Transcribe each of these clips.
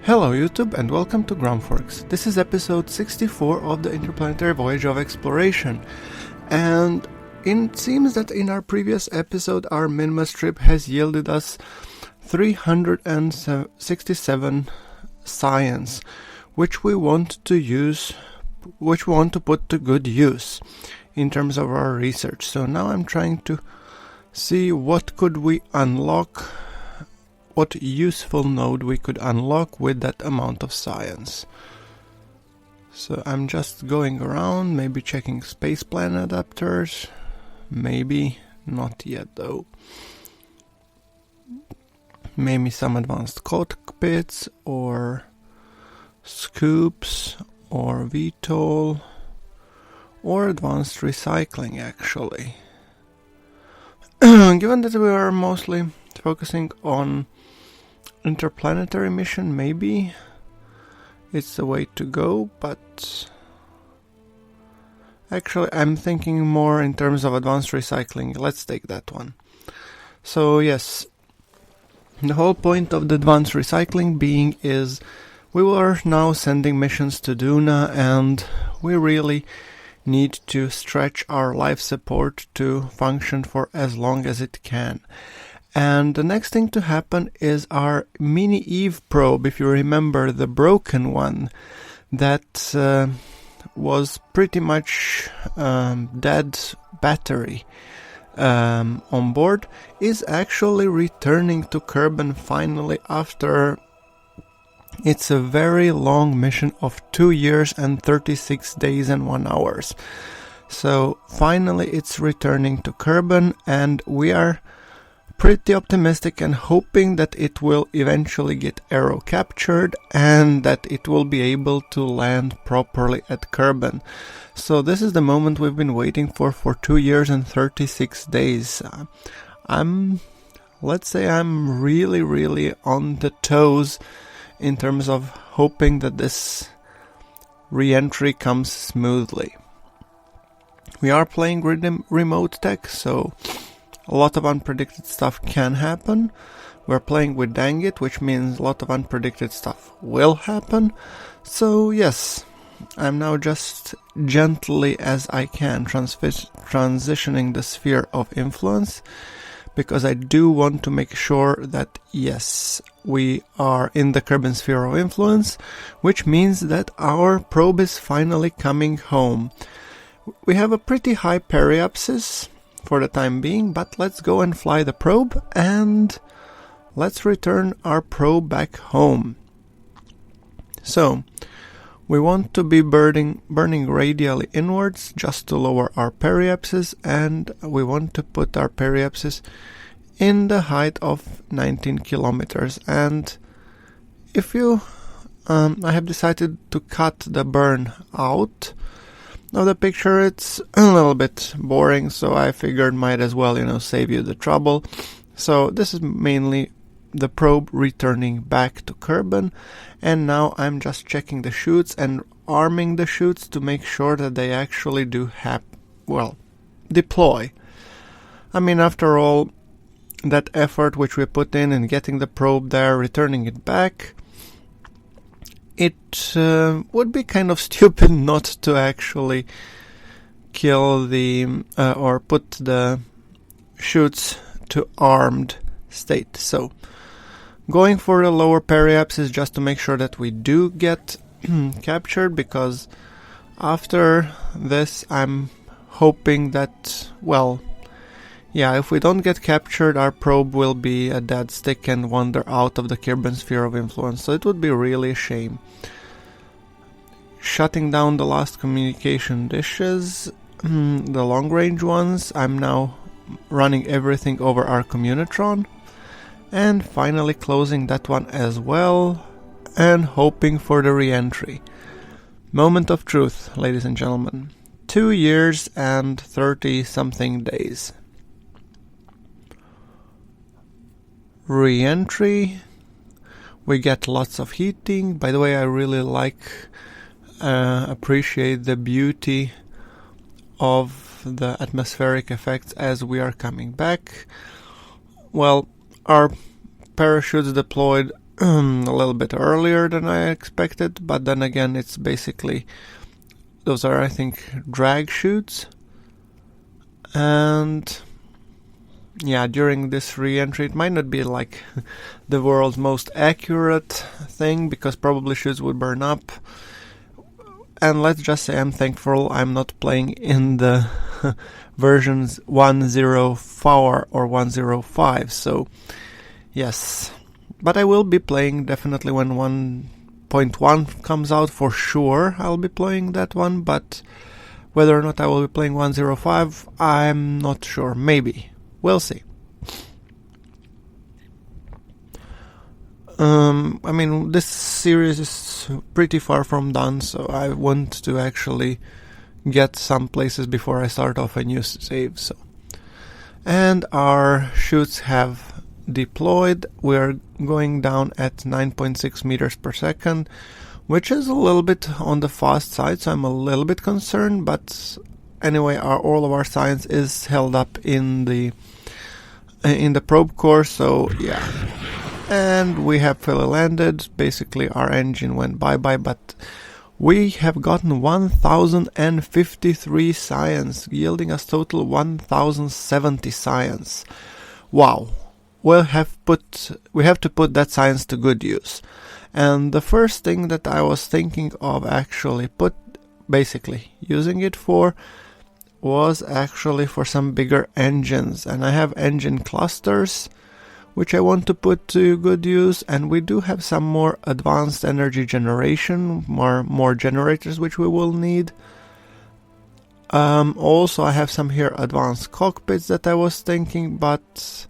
Hello YouTube and welcome to GrunfWorks. This is episode 64 of the Interplanetary Voyage of Exploration, and it seems that in our previous episode our Minmus trip has yielded us 367 science, which we want to put to good use in terms of our research. So now I'm trying to see what could we unlock, what useful node we could unlock with that amount of science. So I'm just going around, maybe checking space plan adapters, maybe not yet though. Maybe some advanced cockpits or scoops or VTOL or advanced recycling actually. Given that we are mostly focusing on interplanetary mission, maybe it's the way to go, but actually I'm thinking more in terms of advanced recycling. Let's take that one. So yes, the whole point of the advanced recycling being is we are now sending missions to Duna, and we really need to stretch our life support to function for as long as it can. And the next thing to happen is our mini Eve probe, if you remember, the broken one that was pretty much dead battery on board, is actually returning to Kerbin finally after it's a very long mission of 2 years and 36 days and 1 hour. So finally it's returning to Kerbin, and we are pretty optimistic and hoping that it will eventually get aero captured and that it will be able to land properly at Kerbin. So this is the moment we've been waiting for 2 years and 36 days. Let's say I'm really on the toes in terms of hoping that this re-entry comes smoothly. We are playing remote tech, so a lot of unpredicted stuff can happen. We're playing with Dang It, which means a lot of unpredicted stuff will happen. So yes, I'm now just gently as I can transitioning the sphere of influence, because I do want to make sure that yes, we are in the Kerbin sphere of influence, which means that our probe is finally coming home. We have a pretty high periapsis for the time being, but let's go and fly the probe and let's return our probe back home. So we want to be burning radially inwards just to lower our periapsis, and we want to put our periapsis in the height of 19 kilometers. And if you I have decided to cut the burn out of the picture. It's a little bit boring, so I figured might as well, save you the trouble. So this is mainly the probe returning back to Kerbin, and now I'm just checking the chutes and arming the chutes to make sure that they actually do deploy. I mean, after all, that effort which we put in getting the probe there, returning it back, it would be kind of stupid not to actually kill or put the chutes to armed state. So going for a lower periapsis just to make sure that we do get captured, because after this I'm hoping that, if we don't get captured, our probe will be a dead stick and wander out of the Kerbin sphere of influence. So it would be really a shame. Shutting down the last communication dishes, the long range ones, I'm now running everything over our communitron, and finally closing that one as well, and hoping for the re-entry. Moment of truth, ladies and gentlemen. 2 years and 30 something days. Re-entry. We get lots of heating. By the way, I really appreciate the beauty of the atmospheric effects as we are coming back. Well, our parachutes deployed a little bit earlier than I expected, but then again, it's basically, those are, I think, drag chutes. And yeah, during this re-entry, it might not be like the world's most accurate thing, because probably chutes would burn up. And let's just say I'm thankful I'm not playing in the versions 1.04 or 1.05, so yes. But I will be playing definitely when 1.1 comes out, for sure I'll be playing that one, but whether or not I will be playing 1.05, I'm not sure. Maybe. We'll see. I mean, this series is pretty far from done, so I want to actually get some places before I start off a new save. So, and our chutes have deployed. We're going down at 9.6 meters per second, which is a little bit on the fast side, so I'm a little bit concerned, but anyway, all of our science is held up in the probe core, so yeah. And we have fully landed. Basically, our engine went bye-bye, but we have gotten 1,053 science, yielding us total 1,070 science. Wow. We have to put that science to good use. And the first thing that I was thinking of actually basically using it for was actually for some bigger engines. And I have engine clusters which I want to put to good use, and we do have some more advanced energy generation, more generators which we will need. Also I have some here advanced cockpits that I was thinking, but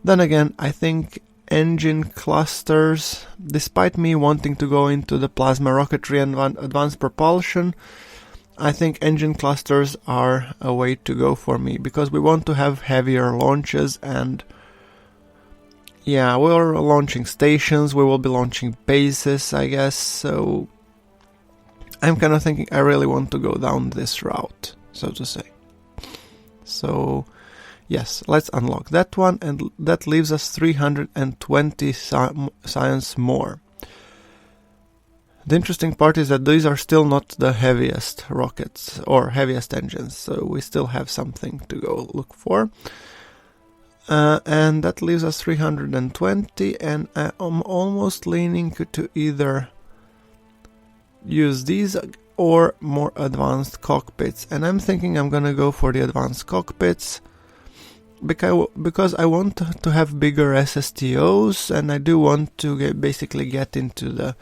then again I think engine clusters, despite me wanting to go into the plasma rocketry and advanced propulsion, I think engine clusters are a way to go for me, because we want to have heavier launches. And yeah, we're launching stations, we will be launching bases, I guess, so I'm kind of thinking I really want to go down this route, so to say. So yes, let's unlock that one, and that leaves us 320 science more. The interesting part is that these are still not the heaviest rockets or heaviest engines, so we still have something to go look for. And that leaves us 320, and I'm almost leaning to either use these or more advanced cockpits. And I'm thinking I'm gonna go for the advanced cockpits because I want to have bigger SSTOs, and I do want to basically get into the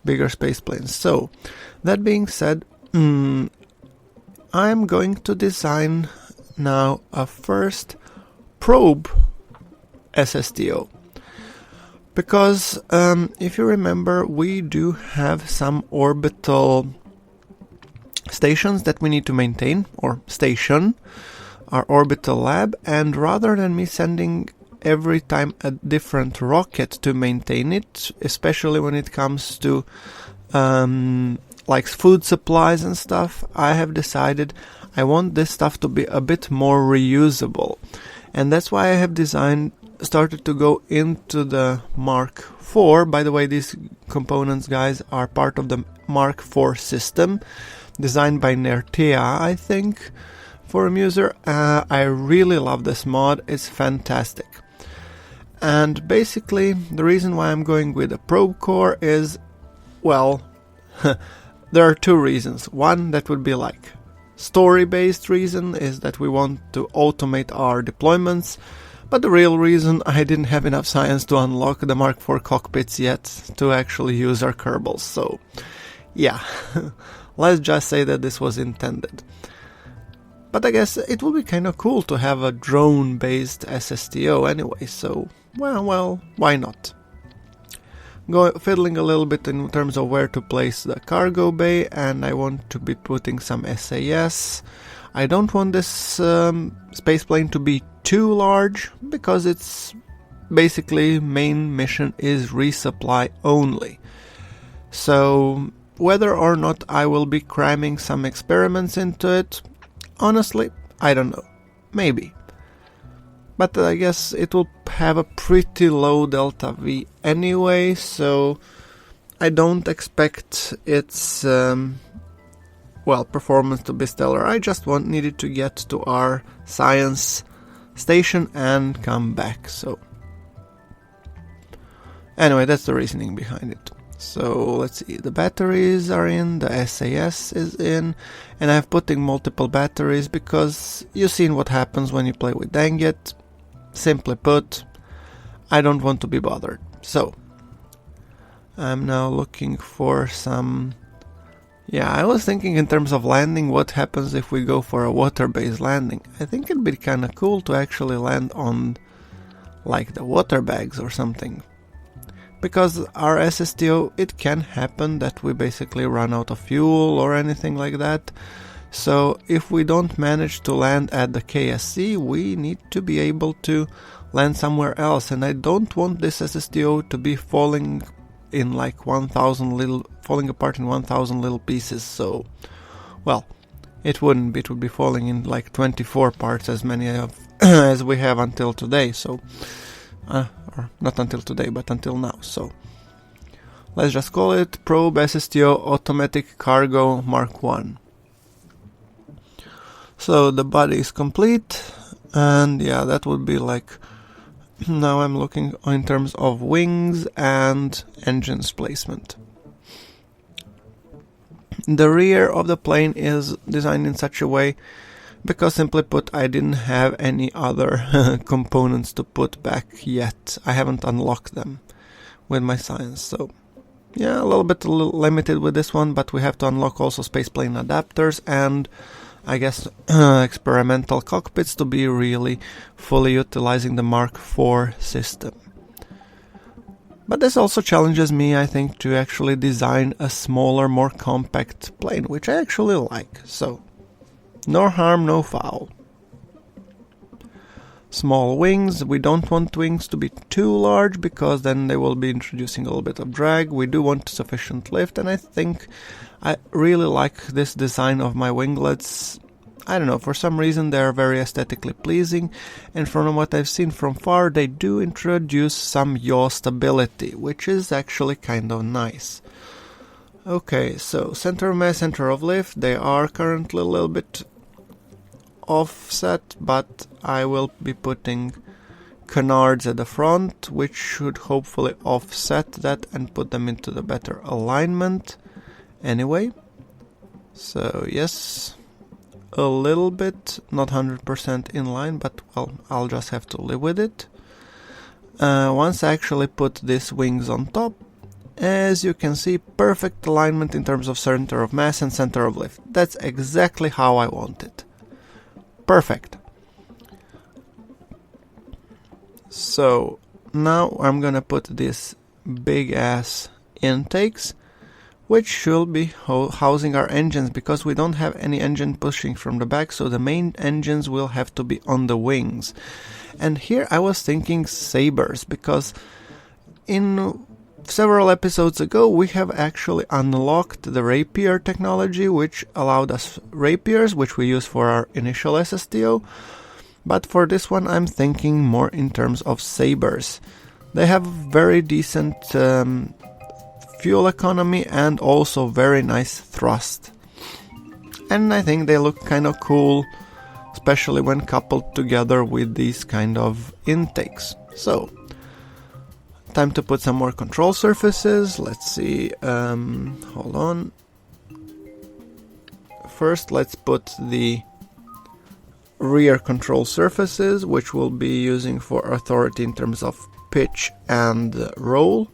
bigger space planes. So, that being said, I'm going to design now a first probe SSTO, because if you remember, we do have some orbital stations that we need to maintain, or station our orbital lab, and rather than me sending every time a different rocket to maintain it, especially when it comes to like food supplies and stuff, I have decided I want this stuff to be a bit more reusable. And that's why I have started to go into the Mark IV. By the way, these components, guys, are part of the Mark IV system, designed by Nertea, I think, for a user. I really love this mod, it's fantastic. And basically, the reason why I'm going with a probe core is, well, there are two reasons. One, that would be like story-based reason, is that we want to automate our deployments, but the real reason, I didn't have enough science to unlock the Mark IV cockpits yet to actually use our Kerbals, so yeah, let's just say that this was intended. But I guess it will be kind of cool to have a drone-based SSTO anyway, so well, why not? Fiddling a little bit in terms of where to place the cargo bay, and I want to be putting some SAS. I don't want this space plane to be too large, because its basically main mission is resupply only. So whether or not I will be cramming some experiments into it, honestly, I don't know. Maybe. But I guess it will have a pretty low delta V anyway, so I don't expect its performance to be stellar. I just needed to get to our science station and come back. So anyway, that's the reasoning behind it. So let's see, the batteries are in, the SAS is in, and I've put in multiple batteries because you've seen what happens when you play with Danget. Simply put, I don't want to be bothered. So I'm now looking for some... Yeah, I was thinking in terms of landing, what happens if we go for a water-based landing. I think it'd be kind of cool to actually land on like the water bags or something. Because our SSTO, it can happen that we basically run out of fuel or anything like that. So if we don't manage to land at the KSC, we need to be able to land somewhere else. And I don't want this SSTO to be falling in like 1,000 little, falling apart in 1,000 little pieces. So, well, it wouldn't be, it would be falling in like 24 parts, as many of as we have until today. So, or not until today, but until now. So let's just call it Probe SSTO Automatic Cargo Mark 1. So the body is complete, and yeah, that would be like... Now I'm looking in terms of wings and engines placement. The rear of the plane is designed in such a way because, simply put, I didn't have any other components to put back yet. I haven't unlocked them with my science, so yeah, a little bit limited with this one, but we have to unlock also spaceplane adapters and I guess experimental cockpits to be really fully utilizing the Mark IV system. But this also challenges me, I think, to actually design a smaller, more compact plane, which I actually like. So, no harm, no foul. Small wings. We don't want wings to be too large because then they will be introducing a little bit of drag. We do want sufficient lift, and I think I really like this design of my winglets. I don't know, for some reason they are very aesthetically pleasing, and from what I've seen from far, they do introduce some yaw stability, which is actually kind of nice. Okay, so center of mass, center of lift, they are currently a little bit offset, but I will be putting canards at the front, which should hopefully offset that and put them into the better alignment. Anyway, so yes, a little bit, not 100% in line, but well, I'll just have to live with it. Once I actually put these wings on top, as you can see, perfect alignment in terms of center of mass and center of lift. That's exactly how I want it. Perfect. So now I'm gonna put these big ass intakes, which should be housing our engines, because we don't have any engine pushing from the back, so the main engines will have to be on the wings. And here I was thinking sabers, because in several episodes ago we have actually unlocked the rapier technology, which allowed us rapiers, which we use for our initial SSTO. But for this one I'm thinking more in terms of sabers. They have very decent fuel economy and also very nice thrust. And I think they look kind of cool, especially when coupled together with these kind of intakes. So, time to put some more control surfaces. Let's see, hold on. First, let's put the rear control surfaces, which we'll be using for authority in terms of pitch and roll.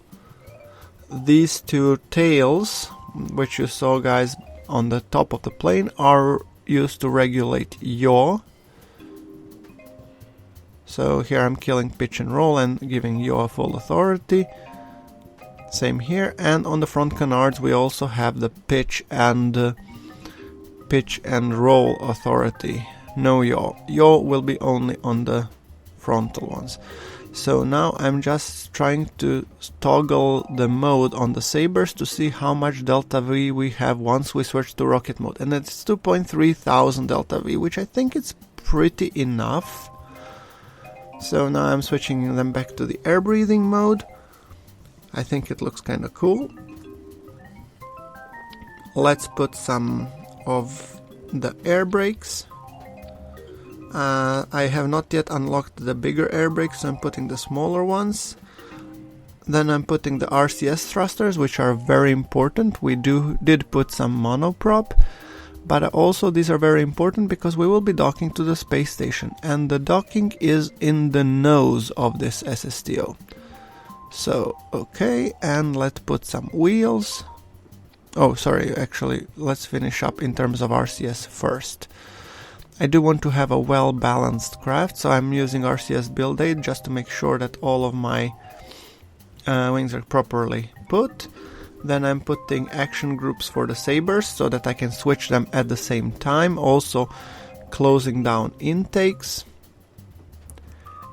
These two tails, which you saw, guys, on the top of the plane, are used to regulate yaw. So here I'm killing pitch and roll and giving yaw full authority. Same here, and on the front canards we also have the pitch and roll authority. No yaw. Yaw will be only on the frontal ones. So now I'm just trying to toggle the mode on the sabers to see how much delta V we have once we switch to rocket mode. And it's 2,300 delta V, which I think it's pretty enough. So now I'm switching them back to the air breathing mode. I think it looks kind of cool. Let's put some of the air brakes. I have not yet unlocked the bigger air brakes, so I'm putting the smaller ones. Then I'm putting the RCS thrusters, which are very important. We did put some monoprop, but also these are very important because we will be docking to the space station, and the docking is in the nose of this SSTO. So, okay, and let's put some wheels. Oh, sorry, actually, let's finish up in terms of RCS first. I do want to have a well-balanced craft, so I'm using RCS build aid just to make sure that all of my wings are properly put. Then I'm putting action groups for the sabers so that I can switch them at the same time, also closing down intakes.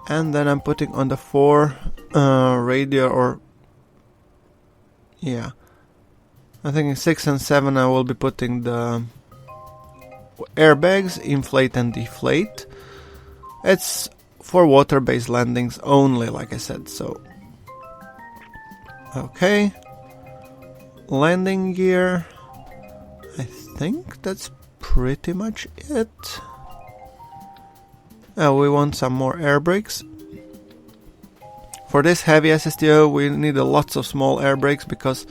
And then I'm putting on the 4 radio, or yeah, I think in 6 and 7 I will be putting the airbags, inflate and deflate. It's for water-based landings only, like I said, so okay. Landing gear, I think that's pretty much it. We want some more air brakes. For this heavy SSTO we need lots of small air brakes because,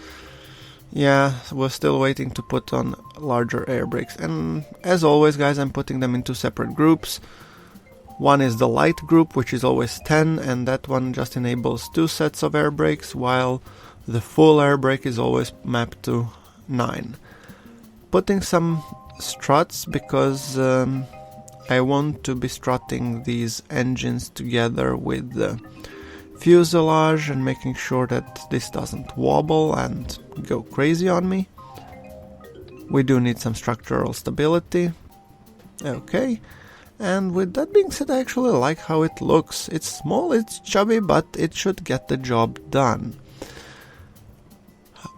yeah, we're still waiting to put on larger air brakes. And as always, guys, I'm putting them into separate groups. One is the light group, which is always 10, and that one just enables 2 sets of air brakes, while the full air brake is always mapped to 9. Putting some struts because I want to be strutting these engines together with the fuselage and making sure that this doesn't wobble and go crazy on me. We do need some structural stability. Okay, and with that being said, I actually like how it looks. It's small, it's chubby, but it should get the job done.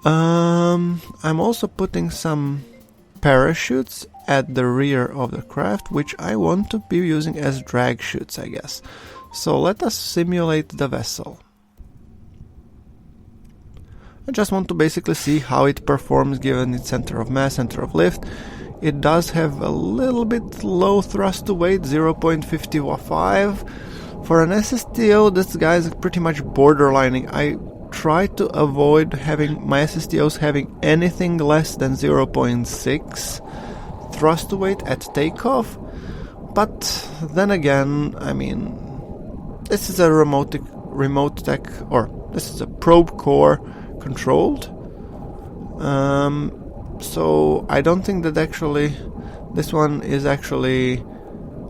I'm also putting some parachutes at the rear of the craft, which I want to be using as drag chutes, I guess. So let us simulate the vessel. I just want to basically see how it performs given its center of mass, center of lift. It does have a little bit low thrust to weight, 0.55. For an SSTO, this guy is pretty much borderlining. I try to avoid having my SSTOs having anything less than 0.6 thrust to weight at takeoff. But then again, I mean, this is a remote tech, or this is a probe core controlled. So I don't think that actually this one is actually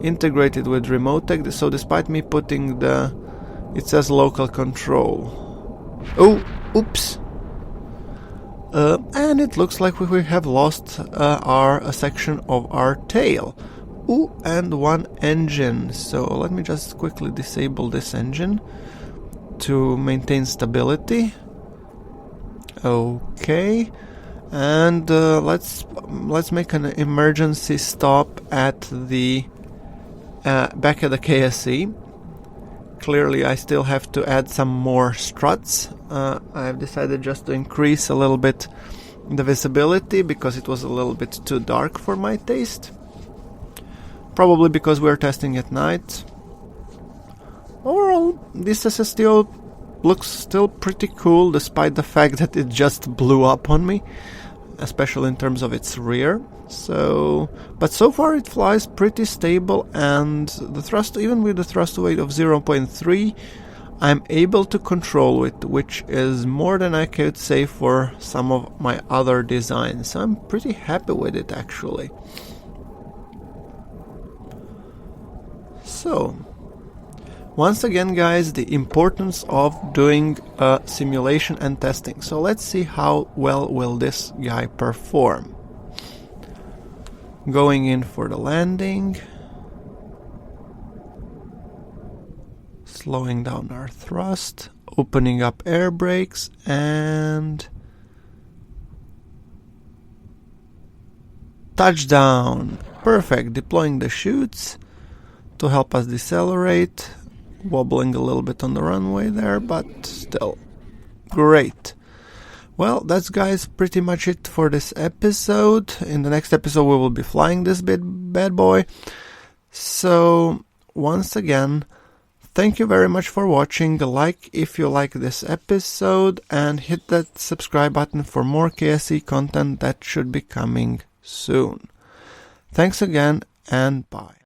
integrated with remote tech. So despite me putting it says local control. Oh, oops. And it looks like we have lost a section of our tail. Ooh, and one engine. So let me just quickly disable this engine to maintain stability. Okay, and let's make an emergency stop at the back at the KSC. Clearly, I still have to add some more struts. I've decided just to increase a little bit the visibility because it was a little bit too dark for my taste. Probably because we're testing at night. Overall, this SSTO looks still pretty cool despite the fact that it just blew up on me, especially in terms of its rear. But so far it flies pretty stable, and the thrust, even with the thrust weight of 0.3, I'm able to control it, which is more than I could say for some of my other designs. So I'm pretty happy with it actually. So, once again, guys, the importance of doing simulation and testing. So let's see how well will this guy perform. Going in for the landing. Slowing down our thrust. Opening up air brakes and touchdown. Perfect. Deploying the chutes to help us decelerate. wobbling a little bit on the runway there, but still great. Well, that's, guys, pretty much it for this episode. In the next episode we will be flying this bad boy. So once again, thank you very much for watching. Like if you like this episode, and hit that subscribe button for more KSE content that should be coming soon. Thanks again, and bye.